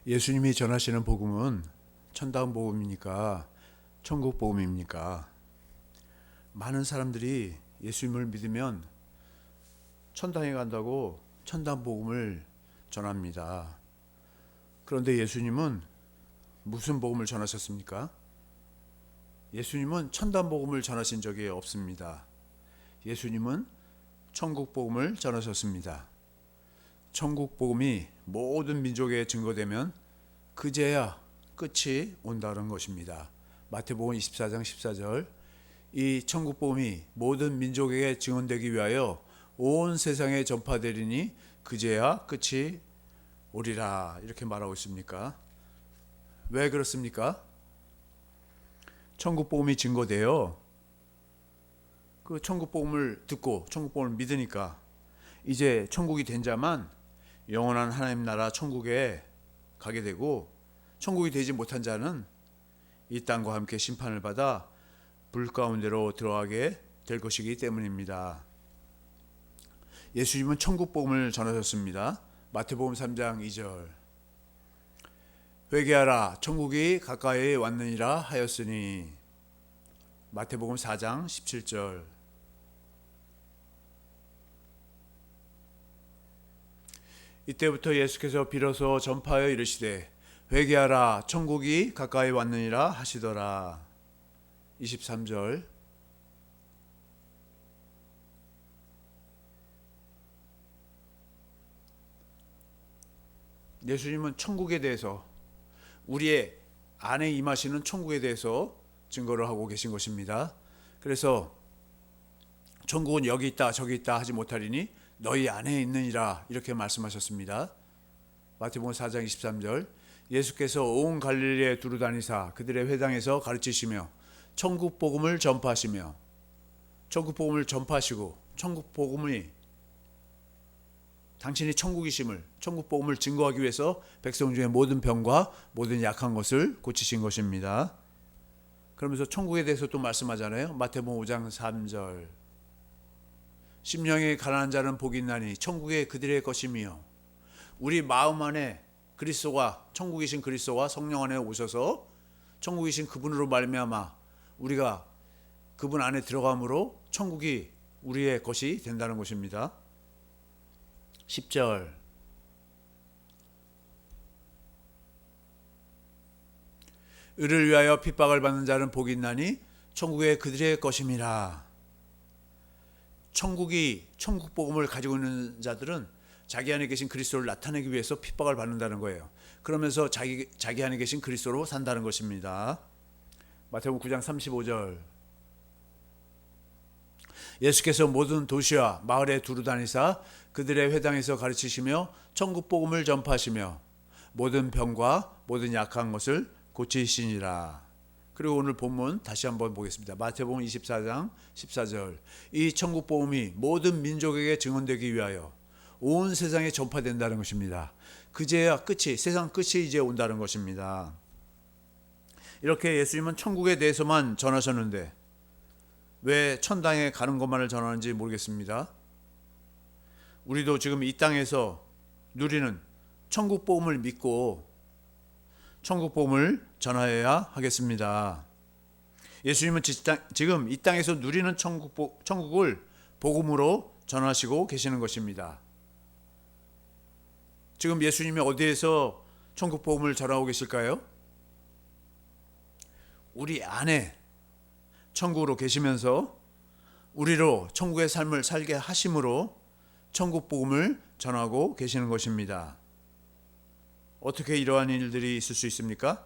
예수님이 전하시는 복음은 천당 복음입니까? 천국 복음입니까? 많은 사람들이 예수님을 믿으면 천당에 간다고 천당 복음을 전합니다. 그런데 예수님은 무슨 복음을 전하셨습니까? 예수님은 천당 복음을 전하신 적이 없습니다. 예수님은 천국 복음을 전하셨습니다. 천국 복음이 모든 민족에 증거되면 그제야 끝이 온다는 것입니다. 마태복음 24장 14절, 이 천국 복음이 모든 민족에게 증언되기 위하여 온 세상에 전파되리니 그제야 끝이 오리라, 이렇게 말하고 있습니까? 왜 그렇습니까? 천국 복음이 증거되어 그 천국 복음을 듣고 천국 복음을 믿으니까 이제 천국이 된 자만 영원한 하나님 나라 천국에 가게 되고, 천국이 되지 못한 자는 이 땅과 함께 심판을 받아 불 가운데로 들어가게 될 것이기 때문입니다. 예수님은 천국 복음을 전하셨습니다. 마태복음 3장 2절, 회개하라 천국이 가까이 왔느니라 하였으니. 마태복음 4장 17절, 이때부터 예수께서 비로소 전파하여 이르시되 회개하라 천국이 가까이 왔느니라 하시더라. 23절, 예수님은 천국에 대해서, 우리의 안에 임하시는 천국에 대해서 증거를 하고 계신 것입니다. 그래서 천국은 여기 있다 저기 있다 하지 못하리니 너희 안에 있느니라, 이렇게 말씀하셨습니다. 마태복음 4장 23절, 예수께서 온 갈릴리에 두루 다니사 그들의 회당에서 가르치시며 천국 복음을 전파하시며, 천국 복음을 전파하시고 천국 복음이 당신이 천국이심을, 천국 복음을 증거하기 위해서 백성 중에 모든 병과 모든 약한 것을 고치신 것입니다. 그러면서 천국에 대해서 또 말씀하잖아요. 마태복음 5장 3절, 심령이 가난한 자는 복이 있나니 천국이 그들의 것이며. 우리 마음 안에 그리스도가, 천국이신 그리스도가 성령 안에 오셔서 천국이신 그분으로 말미암아 우리가 그분 안에 들어감으로 천국이 우리의 것이 된다는 것입니다. 10절, 의를 위하여 핍박을 받는 자는 복이 있나니 천국에 그들의 것임이라. 천국이, 천국 복음을 가지고 있는 자들은 자기 안에 계신 그리스도를 나타내기 위해서 핍박을 받는다는 거예요. 그러면서 자기 안에 계신 그리스도로 산다는 것입니다. 마태복음 9장 35절, 예수께서 모든 도시와 마을에 두루 다니사 그들의 회당에서 가르치시며 천국 복음을 전파하시며 모든 병과 모든 약한 것을 고치시니라. 그리고 오늘 본문 다시 한번 보겠습니다. 마태복음 24장 14절, 이 천국 복음이 모든 민족에게 증언되기 위하여 온 세상에 전파된다는 것입니다. 그제야 끝이, 세상 끝이 이제 온다는 것입니다. 이렇게 예수님은 천국에 대해서만 전하셨는데 왜 천당에 가는 것만을 전하는지 모르겠습니다. 우리도 지금 이 땅에서 누리는 천국 복음을 믿고 천국 복음을 전하여야 하겠습니다. 예수님은 지금 이 땅에서 누리는 천국을 복음으로 전하시고 계시는 것입니다. 지금 예수님이 어디에서 천국 복음을 전하고 계실까요? 우리 안에 천국으로 계시면서 우리로 천국의 삶을 살게 하심으로 천국 복음을 전하고 계시는 것입니다. 어떻게 이러한 일들이 있을 수 있습니까?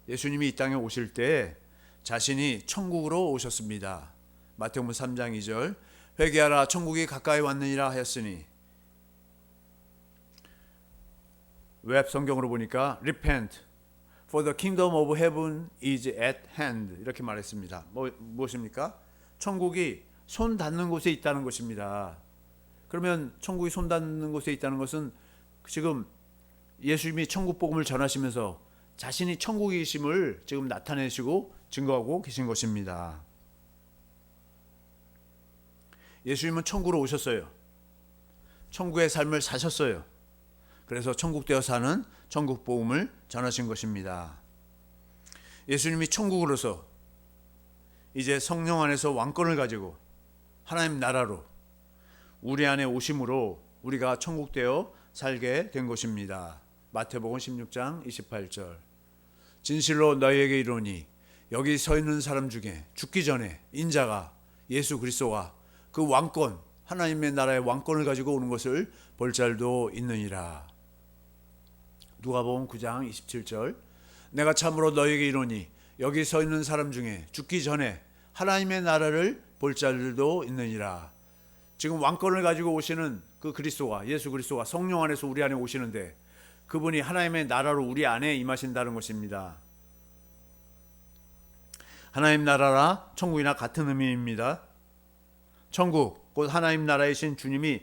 예수님이 이 땅에 오실 때 자신이 천국으로 오셨습니다. 마태복음 3장 2절, 회개하라 천국이 가까이 왔느니라 하였으니. 웹 성경으로 보니까 repent for the kingdom of heaven is at hand, 이렇게 말했습니다. 무엇입니까? 천국이 손 닿는 곳에 있다는 것입니다. 그러면 천국이 손 닿는 곳에 있다는 것은 지금 예수님이 천국 복음을 전하시면서 자신이 천국이심을 지금 나타내시고 증거하고 계신 것입니다. 예수님은 천국으로 오셨어요. 천국의 삶을 사셨어요. 그래서 천국되어 사는 천국 복음을 전하신 것입니다. 예수님이 천국으로서 이제 성령 안에서 왕권을 가지고 하나님 나라로 우리 안에 오심으로 우리가 천국되어 살게 된 것입니다. 마태복음 16장 28절. 진실로 너희에게 이르노니 여기 서 있는 사람 중에 죽기 전에 인자가 예수 그리스도가 그 왕권 하나님의 나라의 왕권을 가지고 오는 것을 볼 자도 있느니라. 누가복음 9장 27절. 내가 참으로 너희에게 이르노니 여기 서 있는 사람 중에 죽기 전에 하나님의 나라를 볼 자들도 있느니라. 지금 왕권을 가지고 오시는 그 그리스도가 예수 그리스도가 성령 안에서 우리 안에 오시는데 그분이 하나님의 나라로 우리 안에 임하신다는 것입니다. 하나님 나라라 천국이나 같은 의미입니다. 천국 곧 하나님 나라이신 주님이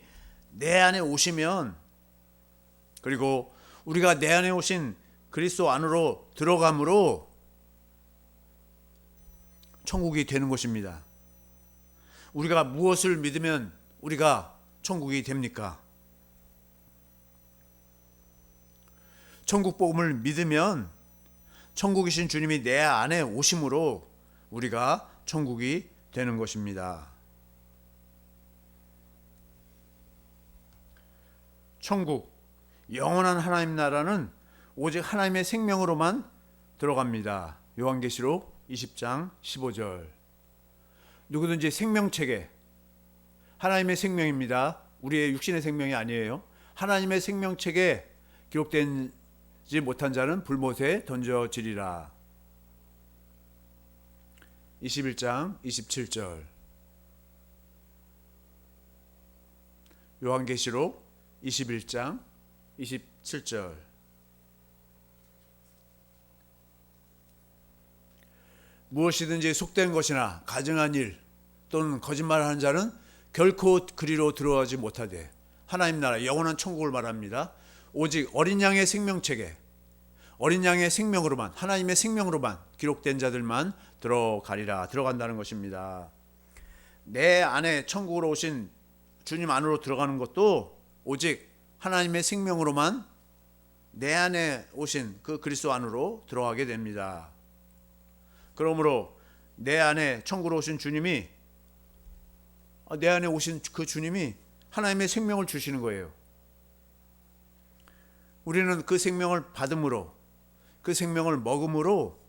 내 안에 오시면, 그리고 우리가 내 안에 오신 그리스도 안으로 들어감으로 천국이 되는 것입니다. 우리가 무엇을 믿으면 우리가 천국이 됩니까? 천국 복음을 믿으면 천국이신 주님이 내 안에 오심으로 우리가 천국이 되는 것입니다. 천국, 영원한 하나님 나라는 오직 하나님의 생명으로만 들어갑니다. 요한계시록 20장 15절. 누구든지 생명책에, 하나님의 생명입니다. 우리의 육신의 생명이 아니에요. 하나님의 생명책에 기록되지 못한 자는 불못에 던져지리라. 21장 27절. 요한계시록 21장 27절. 무엇이든지 속된 것이나 가증한 일 또는 거짓말하는 자는 결코 그리로 들어가지 못하되 하나님 나라 영원한 천국을 말합니다. 오직 어린 양의 생명책에 어린 양의 생명으로만, 하나님의 생명으로만 기록된 자들만 들어간다는 것입니다. 내 안에 천국으로 오신 주님 안으로 들어가는 것도 오직 하나님의 생명으로만 내 안에 오신 그 그리스도 안으로 들어가게 됩니다. 그러므로 내 안에 천국으로 오신 주님이, 내 안에 오신 그 주님이 하나님의 생명을 주시는 거예요. 우리는 그 생명을 받음으로, 그 생명을 먹음으로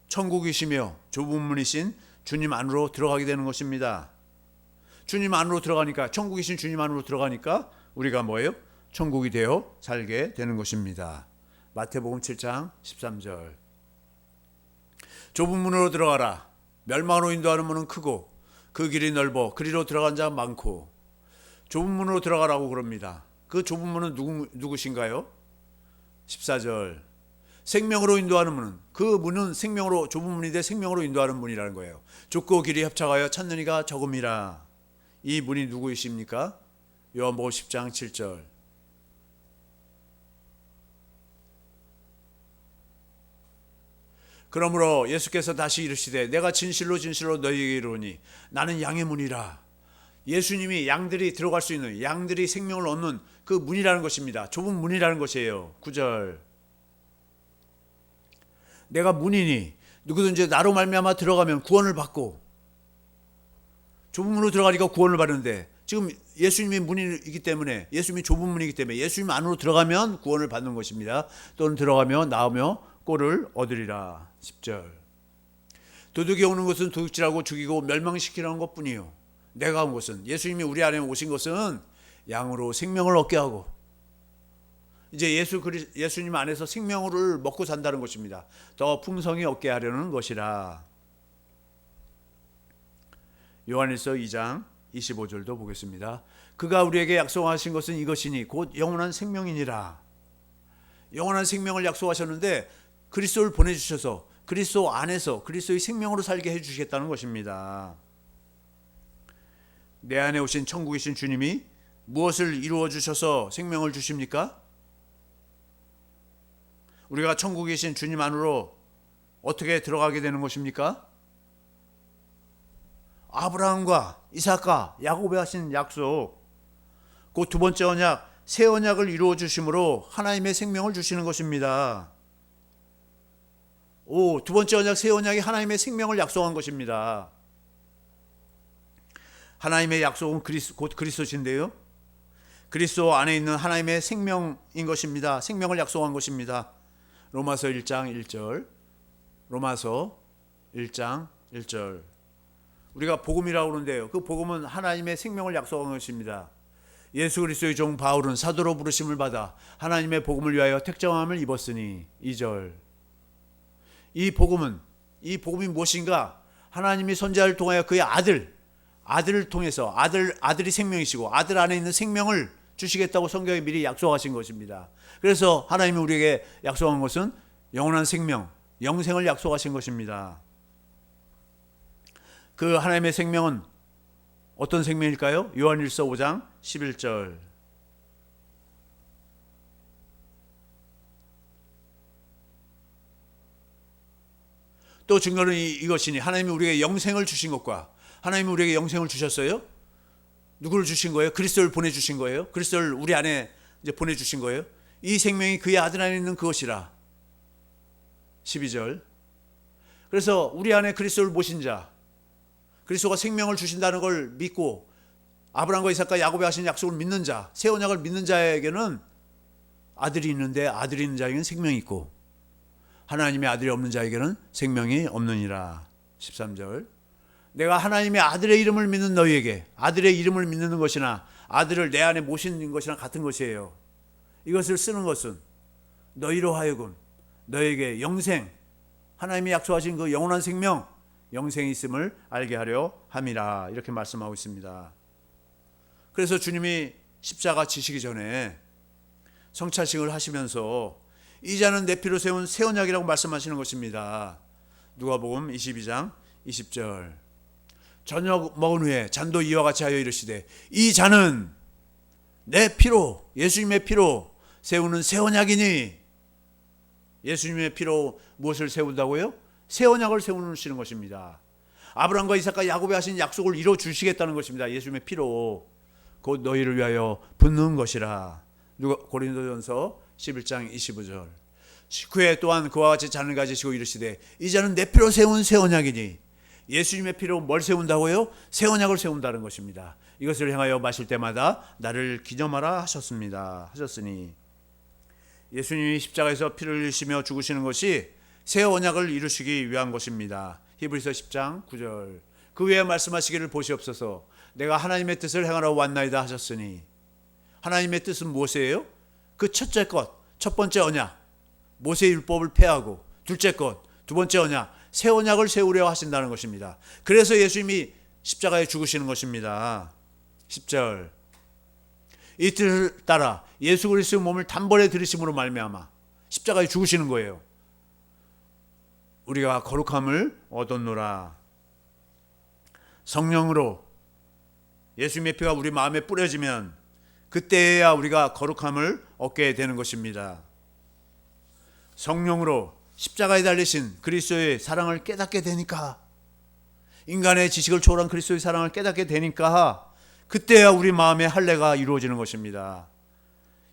천국이시며 좁은 문이신 주님 안으로 들어가게 되는 것입니다. 주님 안으로 들어가니까, 천국이신 주님 안으로 들어가니까 우리가 뭐예요? 천국이 되어 살게 되는 것입니다. 마태복음 7장 13절. 좁은 문으로 들어가라. 멸망으로 인도하는 문은 크고 그 길이 넓어 그리로 들어간 자 많고. 좁은 문으로 들어가라고 그럽니다. 그 좁은 문은 누구신가요? 14절. 생명으로 인도하는 문은, 그 문은 생명으로, 좁은 문인데 생명으로 인도하는 문이라는 거예요. 좁고 길이 협착하여 찾는 이가 적음이라. 이 문이 누구이십니까? 요한복음 10장 7절. 그러므로 예수께서 다시 이르시되 내가 진실로 진실로 너희에게 이르노니 나는 양의 문이라. 예수님이 양들이 들어갈 수 있는, 양들이 생명을 얻는 그 문이라는 것입니다. 좁은 문이라는 것이에요. 9절. 내가 문이니 누구든지 나로 말미암아 들어가면 구원을 받고. 좁은 문으로 들어가니까 구원을 받는데, 지금 예수님이 문이기 때문에, 예수님이 좁은 문이기 때문에 예수님 안으로 들어가면 구원을 받는 것입니다. 또는 들어가며 나오며 꼴을 얻으리라. 10절. 도둑이 오는 것은 도둑질하고 죽이고 멸망시키려는 것뿐이요, 내가 온 것은, 예수님이 우리 안에 오신 것은 양으로 생명을 얻게 하고, 이제 예수님 안에서 생명을 먹고 산다는 것입니다. 더 풍성히 얻게 하려는 것이라. 요한일서 2장 25절도 보겠습니다. 그가 우리에게 약속하신 것은 이것이니 곧 영원한 생명이니라. 영원한 생명을 약속하셨는데 그리스도를 보내주셔서 그리스도 안에서 그리스도의 생명으로 살게 해주시겠다는 것입니다. 내 안에 오신 천국이신 주님이 무엇을 이루어 주셔서 생명을 주십니까? 우리가 천국이신 주님 안으로 어떻게 들어가게 되는 것입니까? 아브라함과 이삭과 야곱에 하신 약속, 그 두 번째 언약, 새 언약을 이루어 주심으로 하나님의 생명을 주시는 것입니다. 두 번째 언약, 새 언약이 하나님의 생명을 약속한 것입니다. 하나님의 약속은 곧 그리스도신데요. 그리스도 안에 있는 하나님의 생명인 것입니다. 생명을 약속한 것입니다. 로마서 1장 1절. 로마서 1장 1절. 우리가 복음이라고 그러는데요. 그 복음은 하나님의 생명을 약속한 것입니다. 예수 그리스도의 종 바울은 사도로 부르심을 받아 하나님의 복음을 위하여 택정함을 입었으니 2절. 이 복음이 무엇인가? 하나님이 선지자를 통하여 그의 아들을 통해서 아들이 생명이시고 아들 안에 있는 생명을 주시겠다고 성경에 미리 약속하신 것입니다. 그래서 하나님이 우리에게 약속한 것은 영원한 생명, 영생을 약속하신 것입니다. 그 하나님의 생명은 어떤 생명일까요? 요한일서 5장 11절. 또 증거는 이것이니 하나님이 우리에게 영생을 주신 것과 하나님이 우리에게 영생을 주셨어요? 누구를 주신 거예요? 그리스도를 보내주신 거예요? 그리스도를 우리 안에 이제 보내주신 거예요? 이 생명이 그의 아들 안에 있는 그것이라. 12절. 그래서 우리 안에 그리스도를 모신 자, 그리스도가 생명을 주신다는 걸 믿고 아브라함과 이삭과 야곱이 하신 약속을 믿는 자, 새 언약을 믿는 자에게는 아들이 있는데 아들이 있는 자에게는 생명이 있고 하나님의 아들이 없는 자에게는 생명이 없느니라. 13절. 내가 하나님의 아들의 이름을 믿는 너희에게, 아들의 이름을 믿는 것이나 아들을 내 안에 모시는 것이나 같은 것이에요. 이것을 쓰는 것은 너희로 하여금 너에게 영생, 하나님이 약속하신 그 영원한 생명, 영생이 있음을 알게 하려 함이라. 이렇게 말씀하고 있습니다. 그래서 주님이 십자가 지시기 전에 성찬식을 하시면서 이 잔은 내 피로 세운 새 언약이라고 말씀하시는 것입니다. 누가복음 22장 20절. 저녁 먹은 후에 잔도 이와 같이 하여 이르시되 이 잔은 내 피로, 예수님의 피로 세우는 새 언약이니. 예수님의 피로 무엇을 세운다고요? 새 언약을 세우시는 것입니다. 아브라함과 이삭과 야곱이 하신 약속을 이루어 주시겠다는 것입니다. 예수님의 피로 곧 너희를 위하여 붓는 것이라. 고린도전서 11장 25절. 그에 또한 그와 같이 잔을 가지시고 이르시되 이 잔은 내 피로 세운 새 언약이니. 예수님의 피로 뭘 세운다고요? 새 언약을 세운다는 것입니다. 이것을 행하여 마실 때마다 나를 기념하라 하셨으니 예수님이 십자가에서 피를 흘리시며 죽으시는 것이 새 언약을 이루시기 위한 것입니다. 히브리서 10장 9절. 그 외에 말씀하시기를 보시옵소서. 내가 하나님의 뜻을 행하러 왔나이다 하셨으니. 하나님의 뜻은 무엇이에요? 그 첫째 것, 첫 번째 언약, 모세의 율법을 폐하고 둘째 것, 두 번째 언약, 새 언약을 세우려 하신다는 것입니다. 그래서 예수님이 십자가에 죽으시는 것입니다. 10절. 이 뜻을 따라 예수 그리스도의 몸을 단번에 들이심으로 말미암아 십자가에 죽으시는 거예요. 우리가 거룩함을 얻었노라. 성령으로 예수님의 피가 우리 마음에 뿌려지면 그때야 우리가 거룩함을 얻게 되는 것입니다. 성령으로 십자가에 달리신 그리스도의 사랑을 깨닫게 되니까, 인간의 지식을 초월한 그리스도의 사랑을 깨닫게 되니까 그때야 우리 마음에 할례가 이루어지는 것입니다.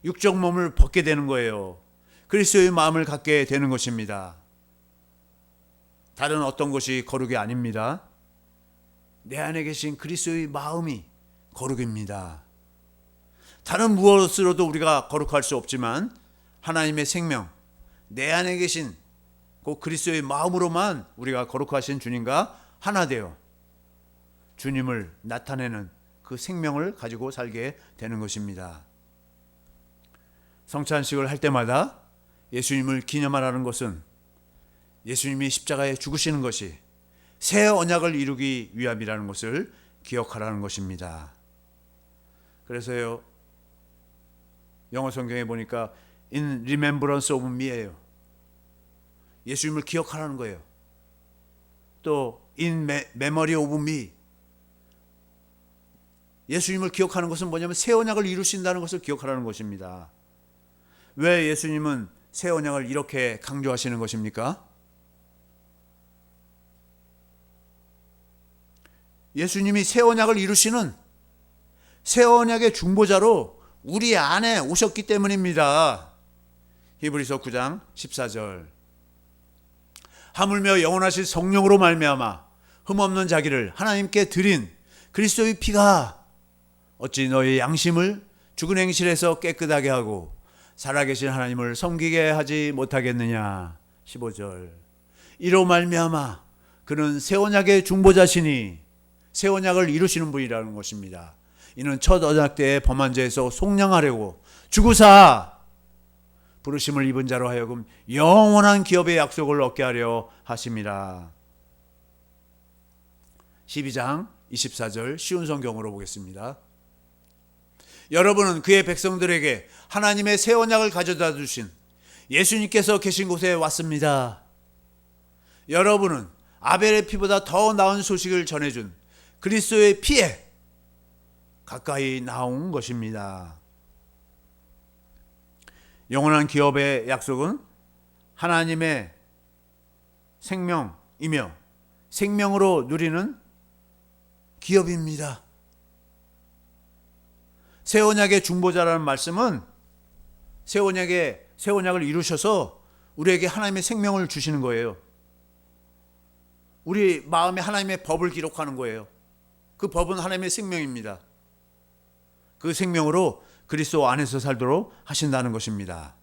육적 몸을 벗게 되는 거예요. 그리스도의 마음을 갖게 되는 것입니다. 다른 어떤 것이 거룩이 아닙니다. 내 안에 계신 그리스도의 마음이 거룩입니다. 다른 무엇으로도 우리가 거룩할 수 없지만 하나님의 생명, 내 안에 계신 그 그리스도의 마음으로만 우리가 거룩하신 주님과 하나 되어 주님을 나타내는 그 생명을 가지고 살게 되는 것입니다. 성찬식을 할 때마다 예수님을 기념하라는 것은 예수님이 십자가에 죽으시는 것이 새 언약을 이루기 위함이라는 것을 기억하라는 것입니다. 그래서요, 영어 성경에 보니까 In remembrance of me예요. 예수님을 기억하라는 거예요. 또 In memory of me. 예수님을 기억하는 것은 뭐냐면 새 언약을 이루신다는 것을 기억하라는 것입니다. 왜 예수님은 새 언약을 이렇게 강조하시는 것입니까? 예수님이 새 언약을 이루시는 새 언약의 중보자로 우리 안에 오셨기 때문입니다. 히브리서 9장 14절. 하물며 영원하신 성령으로 말미암아 흠없는 자기를 하나님께 드린 그리스도의 피가 어찌 너희 양심을 죽은 행실에서 깨끗하게 하고 살아계신 하나님을 섬기게 하지 못하겠느냐. 15절. 이로 말미암아 그는 새 언약의 중보자시니 새 언약을 이루시는 분이라는 것입니다. 이는 첫 언약 때의 범한 죄에서 속량하려고 주구사 부르심을 입은 자로 하여금 영원한 기업의 약속을 얻게 하려 하심이라. 12장 24절 쉬운 성경으로 보겠습니다. 여러분은 그의 백성들에게 하나님의 새 언약을 가져다 주신 예수님께서 계신 곳에 왔습니다. 여러분은 아벨의 피보다 더 나은 소식을 전해준 그리스도의 피에 가까이 나온 것입니다. 영원한 기업의 약속은 하나님의 생명이며 생명으로 누리는 기업입니다. 새 언약의 중보자라는 말씀은 새 언약을 이루셔서 우리에게 하나님의 생명을 주시는 거예요. 우리 마음에 하나님의 법을 기록하는 거예요. 그 법은 하나님의 생명입니다. 그 생명으로 그리스도 안에서 살도록 하신다는 것입니다.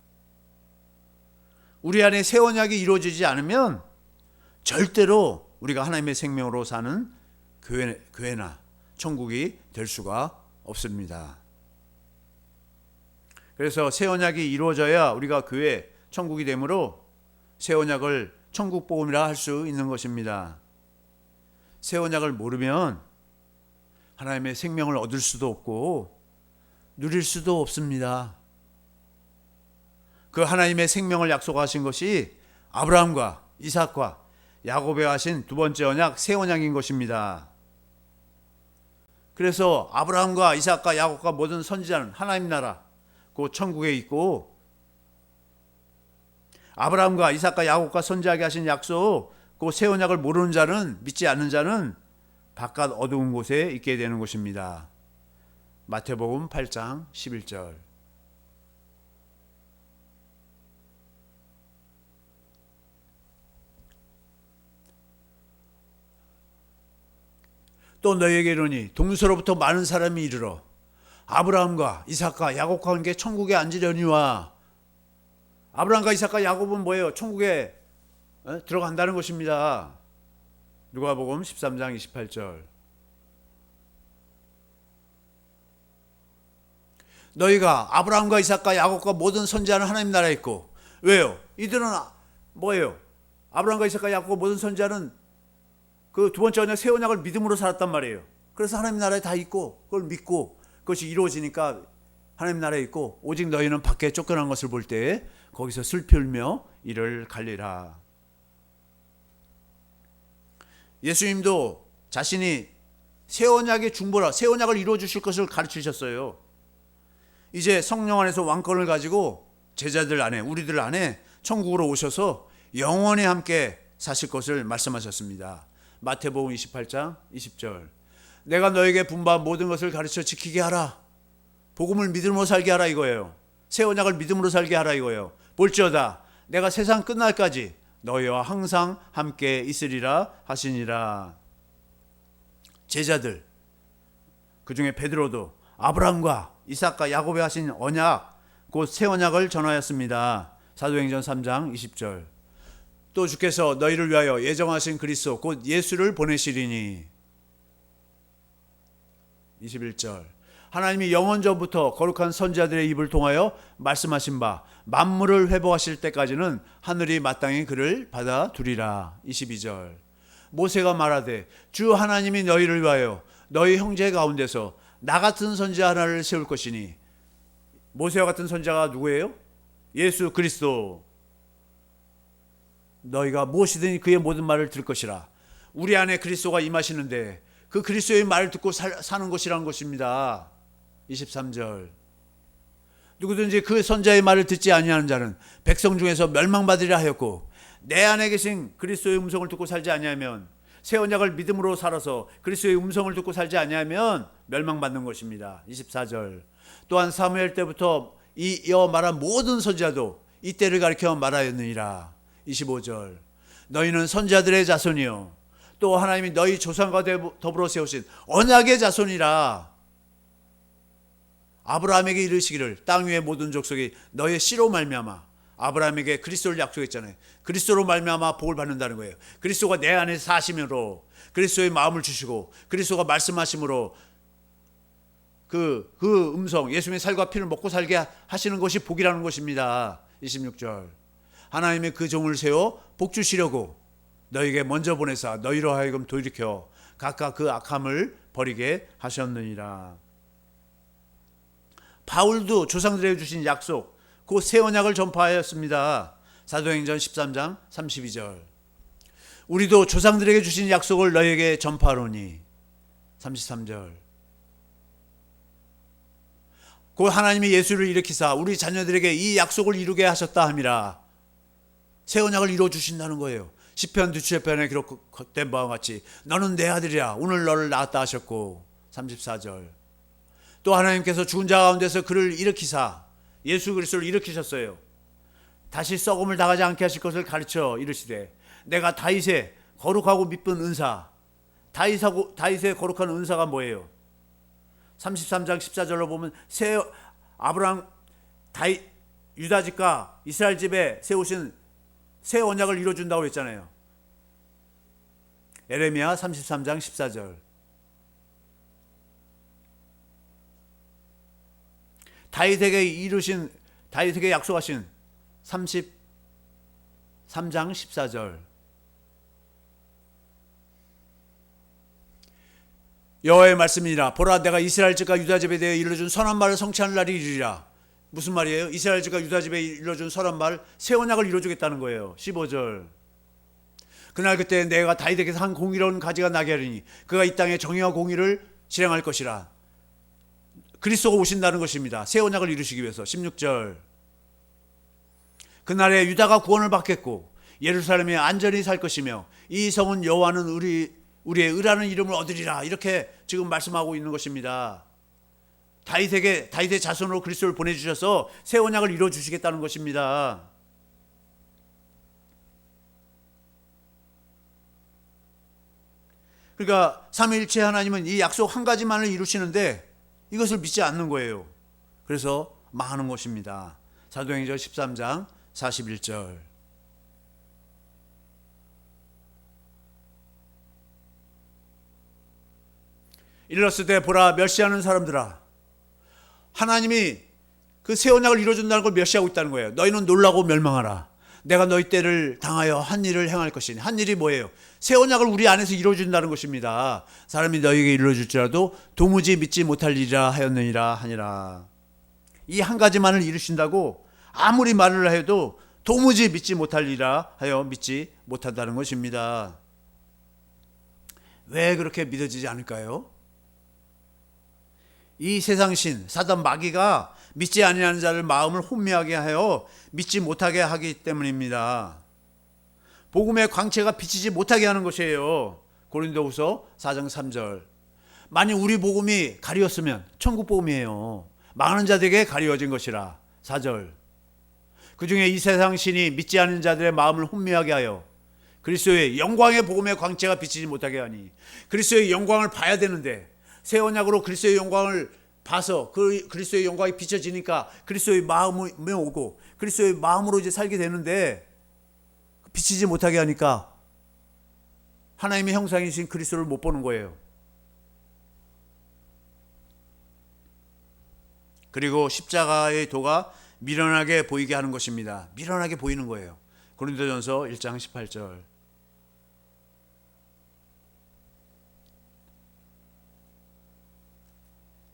우리 안에 새 언약이 이루어지지 않으면 절대로 우리가 하나님의 생명으로 사는 교회나 천국이 될 수가 없습니다. 그래서 새 언약이 이루어져야 우리가 교회, 천국이 되므로 새 언약을 천국 복음이라 할 수 있는 것입니다. 새 언약을 모르면 하나님의 생명을 얻을 수도 없고 누릴 수도 없습니다. 그 하나님의 생명을 약속하신 것이 아브라함과 이삭과 야곱에 하신 두 번째 언약, 새 언약인 것입니다. 그래서 아브라함과 이삭과 야곱과 모든 선지자는 하나님 나라, 그 천국에 있고, 아브라함과 이삭과 야곱과 선지자에게 하신 약속, 그 새 언약을 모르는 자는, 믿지 않는 자는 바깥 어두운 곳에 있게 되는 것입니다. 마태복음 8장 11절. 또 너희에게 이르노니 동서로부터 많은 사람이 이르러 아브라함과 이삭과 야곱과 함께 천국에 앉으려니와. 아브라함과 이삭과 야곱은 뭐예요? 천국에 들어간다는 것입니다. 누가복음 13장 28절. 너희가 아브라함과 이삭과 야곱과 모든 선지자는 하나님 나라에 있고. 왜요? 이들은 뭐예요? 아브라함과 이삭과 야곱과 모든 선지자는 그 두 번째 언약, 새 언약을 믿음으로 살았단 말이에요. 그래서 하나님 나라에 다 있고 그걸 믿고 그것이 이루어지니까 하나님 나라에 있고, 오직 너희는 밖에 쫓겨난 것을 볼 때 거기서 슬피 울며 이를 갈리라. 예수님도 자신이 새 언약의 중보라, 새 언약을 이루어 주실 것을 가르치셨어요. 이제 성령 안에서 왕권을 가지고 제자들 안에, 우리들 안에 천국으로 오셔서 영원히 함께 사실 것을 말씀하셨습니다. 마태복음 28장 20절. 내가 너에게 분부한 모든 것을 가르쳐 지키게 하라. 복음을 믿음으로 살게 하라 이거예요. 새 언약을 믿음으로 살게 하라 이거예요. 볼지어다 내가 세상 끝날까지 너희와 항상 함께 있으리라 하시니라. 제자들, 그중에 베드로도 아브라함과 이삭과 야곱에 하신 언약, 곧 새 언약을 전하였습니다. 사도행전 3장 20절. 또 주께서 너희를 위하여 예정하신 그리스도 곧 예수를 보내시리니. 21절. 하나님이 영원 전부터 거룩한 선지자들의 입을 통하여 말씀하신 바 만물을 회복하실 때까지는 하늘이 마땅히 그를 받아두리라. 22절. 모세가 말하되 주 하나님이 너희를 위하여 너희 형제 가운데서 나 같은 선지자 하나를 세울 것이니. 모세와 같은 선지자가 누구예요? 예수 그리스도. 너희가 무엇이든지 그의 모든 말을 들을 것이라. 우리 안에 그리스도가 임하시는데 그 그리스도의 말을 듣고 사는 것이라는 것입니다. 23절. 누구든지 그 선지자의 말을 듣지 아니하는 자는 백성 중에서 멸망받으리라 하였고, 내 안에 계신 그리스도의 음성을 듣고 살지 아니하면, 새 언약을 믿음으로 살아서 그리스도의 음성을 듣고 살지 아니하면 멸망받는 것입니다. 24절. 또한 사무엘 때부터 이어 말한 모든 선지자도 이때를 가리켜 말하였느니라. 25절. 너희는 선지자들의 자손이요 또 하나님이 너희 조상과 더불어 세우신 언약의 자손이라. 아브라함에게 이르시기를 땅 위의 모든 족속이 너의 씨로 말미암아. 아브라함에게 그리스도를 약속했잖아요. 그리스도로 말미암아 복을 받는다는 거예요. 그리스도가 내 안에 사심으로 그리스도의 마음을 주시고 그리스도가 말씀하심으로 그 음성 예수님의 살과 피를 먹고 살게 하시는 것이 복이라는 것입니다. 26절. 하나님이 그 종을 세워 복 주시려고 너에게 먼저 보내사 너희로 하여금 돌이켜 각각 그 악함을 버리게 하셨느니라. 바울도 조상들에게 주신 약속 그 새 언약을 전파하였습니다. 사도행전 13장 32절. 우리도 조상들에게 주신 약속을 너에게 전파하노니 33절. 곧 하나님이 예수를 일으키사 우리 자녀들에게 이 약속을 이루게 하셨다 함이라. 새 언약을 이루어 주신다는 거예요. 시편 두추편에 기록된 바와 같이 너는 내 아들이야 오늘 너를 낳았다 하셨고 34절. 또 하나님께서 죽은 자 가운데서 그를 일으키사 예수 그리스도를 일으키셨어요. 다시 썩음을 당하지 않게 하실 것을 가르쳐 이르시되 내가 다윗의 거룩하고 미쁜 은사. 다윗의 거룩한 은사가 뭐예요? 33장 14절로 보면 새 아브라함 다윗 유다 집과 이스라엘 집에 세우신 새 언약을 이루어준다고 했잖아요. 에레미야 33장 14절. 다윗에게 약속하신 33장 14절. 여호와의 말씀이니라. 보라 내가 이스라엘 집과 유다 집에 대해 일러준 선한 말을 성취하는 날이 이르리라. 무슨 말이에요? 이스라엘 집과 유다 집에 일러준 선한 말 새 언약을 이루어주겠다는 거예요. 15절. 그날 그때 내가 다윗에게서 한 공의로운 가지가 나게 하리니 그가 이 땅에 정의와 공의를 실행할 것이라. 그리스도가 오신다는 것입니다. 새 언약을 이루시기 위해서. 16절. 그날에 유다가 구원을 받겠고 예루살렘에 안전히 살 것이며 이 성은 여호와는 우리의 의라는 이름을 얻으리라. 이렇게 지금 말씀하고 있는 것입니다. 다윗의 자손으로 그리스도를 보내주셔서 새 언약을 이루어 주시겠다는 것입니다. 그러니까 삼위일체 하나님은 이 약속 한 가지만을 이루시는데 이것을 믿지 않는 거예요. 그래서 망하는 것입니다. 사도행전 13장 41절. 일렀을 때 보라 멸시하는 사람들아. 하나님이 그 새 언약을 이루어준다는 걸 멸시하고 있다는 거예요. 너희는 놀라고 멸망하라. 내가 너희 때를 당하여 한 일을 행할 것이니. 한 일이 뭐예요? 새 언약을 우리 안에서 이루어준다는 것입니다. 사람이 너희에게 이루어줄지라도 도무지 믿지 못할 일이라 하였느니라 하니라. 이 한 가지만을 이루신다고 아무리 말을 해도 도무지 믿지 못할 일이라 하여 믿지 못한다는 것입니다. 왜 그렇게 믿어지지 않을까요? 이 세상신 사단 마귀가 믿지 아니하는 자를 마음을 혼미하게 하여 믿지 못하게 하기 때문입니다. 복음의 광채가 비치지 못하게 하는 것이에요. 고린도후서 4장 3절. 만일 우리 복음이 가리웠으면 천국 복음이에요. 망하는 자들에게 가리워진 것이라. 4절. 그 중에 이 세상 신이 믿지 않는 자들의 마음을 혼미하게 하여 그리스도의 영광의 복음의 광채가 비치지 못하게 하니. 그리스도의 영광을 봐야 되는데 새 언약으로 그리스도의 영광을 봐서 그 그리스도의 영광이 비춰지니까 그리스도의 마음이 오고 그리스도의 마음으로 이제 살게 되는데 비치지 못하게 하니까 하나님의 형상이신 그리스도를 못 보는 거예요. 그리고 십자가의 도가 미련하게 보이게 하는 것입니다. 미련하게 보이는 거예요. 고린도전서 1장 18절.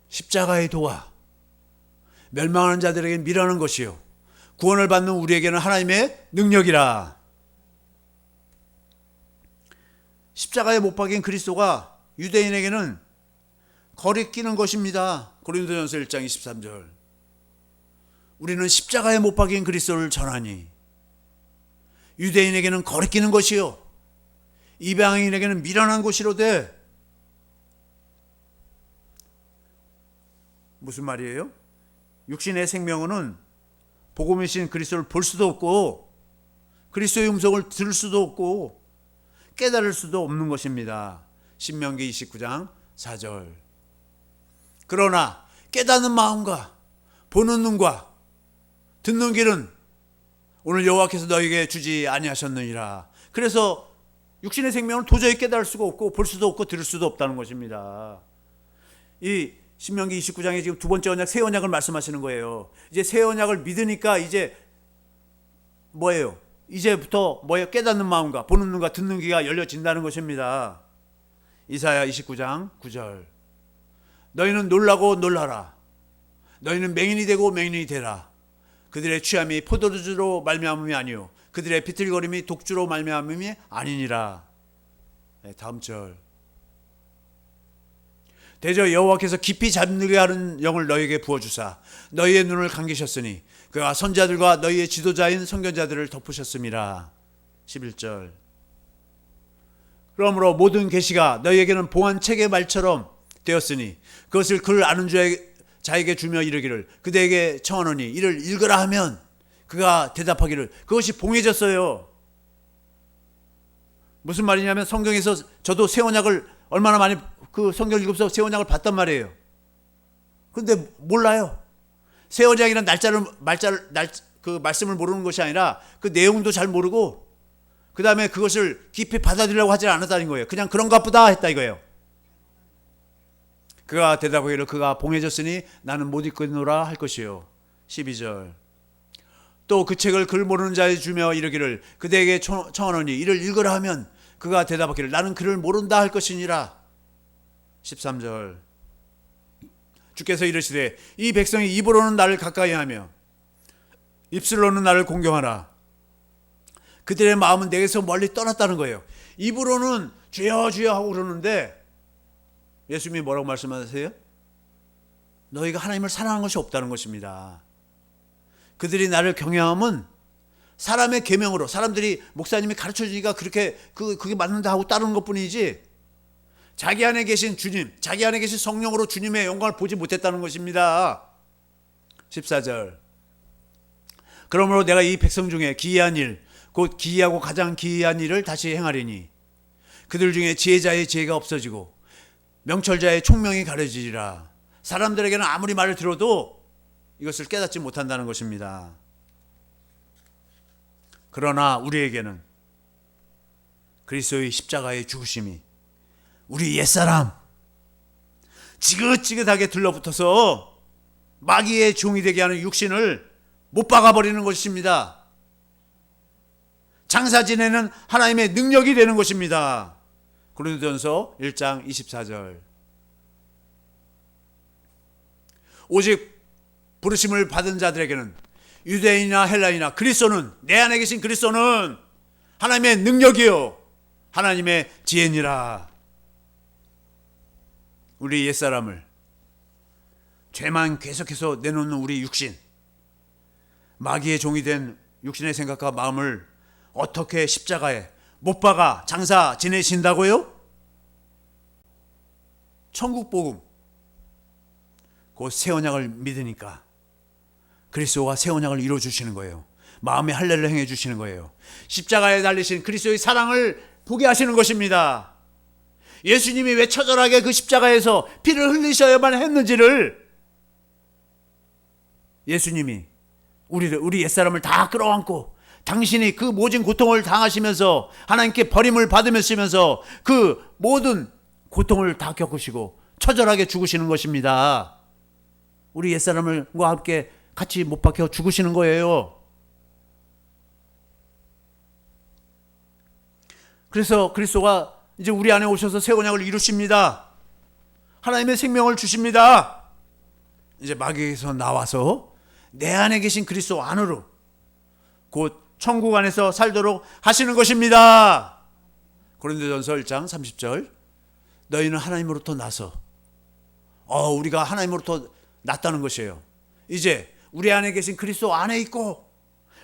십자가의 도가 멸망하는 자들에게 미련한 것이요 구원을 받는 우리에게는 하나님의 능력이라. 십자가에 못 박인 그리스도가 유대인에게는 거리끼는 것입니다. 고린도전서 1장 23절. 우리는 십자가에 못 박인 그리스도를 전하니 유대인에게는 거리끼는 것이요 이방인에게는 미련한 것이로되. 무슨 말이에요? 육신의 생명은 복음이신 그리스도를 볼 수도 없고 그리스도의 음성을 들을 수도 없고 깨달을 수도 없는 것입니다. 신명기 29장 4절. 그러나 깨닫는 마음과 보는 눈과 듣는 귀는 오늘 여호와께서 너에게 주지 아니하셨느니라. 그래서 육신의 생명은 도저히 깨달을 수가 없고 볼 수도 없고 들을 수도 없다는 것입니다. 이 신명기 29장에 지금 두 번째 언약, 새 언약을 말씀하시는 거예요. 이제 새 언약을 믿으니까 이제 뭐예요? 이제부터 뭐예요? 깨닫는 마음과 보는 눈과 듣는 귀가 열려진다는 것입니다. 이사야 29장 9절. 너희는 놀라고 놀라라. 너희는 맹인이 되고 맹인이 되라. 그들의 취함이 포도주로 말미암음이 아니요 그들의 비틀거림이 독주로 말미암음이 아니니라. 네, 다음 절. 대저 여호와께서 깊이 잠들게 하는 영을 너희에게 부어주사 너희의 눈을 감기셨으니 그가 선자들과 너희의 지도자인 선견자들을 덮으셨음이라. 11절. 그러므로 모든 계시가 너희에게는 봉한 책의 말처럼 되었으니 그것을 글 아는 자에게 주며 이르기를 그대에게 청하노니 이를 읽으라 하면 그가 대답하기를 그것이 봉해졌어요. 무슨 말이냐면 성경에서 저도 새 언약을 얼마나 많이 그 성경을 읽으면서 새 언약을 봤단 말이에요. 그런데 몰라요. 새 언약이란 그 말씀을 모르는 것이 아니라 그 내용도 잘 모르고 그 다음에 그것을 깊이 받아들이려고 하지 않았다는 거예요. 그냥 그런가 보다 했다 이거예요. 그가 대답하기를 그가 봉해졌으니 나는 못 읽겠노라 할 것이요. 12절. 또 그 책을 글 모르는 자에 주며 이르기를 그대에게 청하노니 이를 읽으라 하면 그가 대답하기를 나는 글을 모른다 할 것이니라. 13절. 주께서 이르시되 이 백성이 입으로는 나를 가까이 하며 입술로는 나를 공경하라. 그들의 마음은 내게서 멀리 떠났다는 거예요. 입으로는 주여 주여 하고 그러는데 예수님이 뭐라고 말씀하세요? 너희가 하나님을 사랑하는 것이 없다는 것입니다. 그들이 나를 경외함은 사람의 계명으로 사람들이 목사님이 가르쳐주니까 그렇게 그게 맞는다 하고 따르는 것뿐이지 자기 안에 계신 주님, 자기 안에 계신 성령으로 주님의 영광을 보지 못했다는 것입니다. 14절. 그러므로 내가 이 백성 중에 기이한 일, 곧 기이하고 가장 기이한 일을 다시 행하리니 그들 중에 지혜자의 지혜가 없어지고 명철자의 총명이 가려지리라. 사람들에게는 아무리 말을 들어도 이것을 깨닫지 못한다는 것입니다. 그러나 우리에게는 그리스도의 십자가의 죽으심이 우리 옛사람 지긋지긋하게 들러붙어서 마귀의 종이 되게 하는 육신을 못 박아버리는 것입니다. 장사 지내는 하나님의 능력이 되는 것입니다. 고린도전서 1장 24절. 오직 부르심을 받은 자들에게는 유대인이나 헬라인이나 그리스도는 내 안에 계신 그리스도는 하나님의 능력이요 하나님의 지혜니라. 우리 옛사람을 죄만 계속해서 내놓는 우리 육신, 마귀의 종이 된 육신의 생각과 마음을 어떻게 십자가에 못 박아 장사 지내신다고요? 천국 복음, 그 새 언약을 믿으니까 그리스도가 새 언약을 이루어 주시는 거예요. 마음의 할례를 행해 주시는 거예요. 십자가에 달리신 그리스도의 사랑을 보게 하시는 것입니다. 예수님이 왜 처절하게 그 십자가에서 피를 흘리셔야만 했는지를 예수님이 우리 옛사람을 다 끌어안고 당신이 그 모진 고통을 당하시면서 하나님께 버림을 받으시면서 그 모든 고통을 다 겪으시고 처절하게 죽으시는 것입니다. 우리 옛사람과 함께 같이 못 박혀 죽으시는 거예요. 그래서 그리스도가 이제 우리 안에 오셔서 새 언약을 이루십니다. 하나님의 생명을 주십니다. 이제 마귀에서 나와서 내 안에 계신 그리스도 안으로 곧 천국 안에서 살도록 하시는 것입니다. 고린도전서 1장 30절. 너희는 하나님으로부터 나서 우리가 하나님으로부터 났다는 것이에요. 이제 우리 안에 계신 그리스도 안에 있고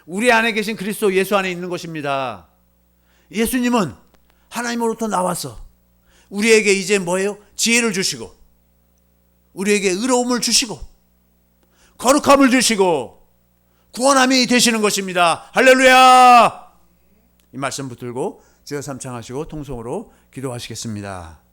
우리 안에 계신 그리스도 예수 안에 있는 것입니다. 예수님은 하나님으로부터 나와서 우리에게 이제 뭐예요? 지혜를 주시고 우리에게 의로움을 주시고 거룩함을 주시고 구원함이 되시는 것입니다. 할렐루야! 이 말씀 붙들고 주여 삼창하시고 통성으로 기도하시겠습니다.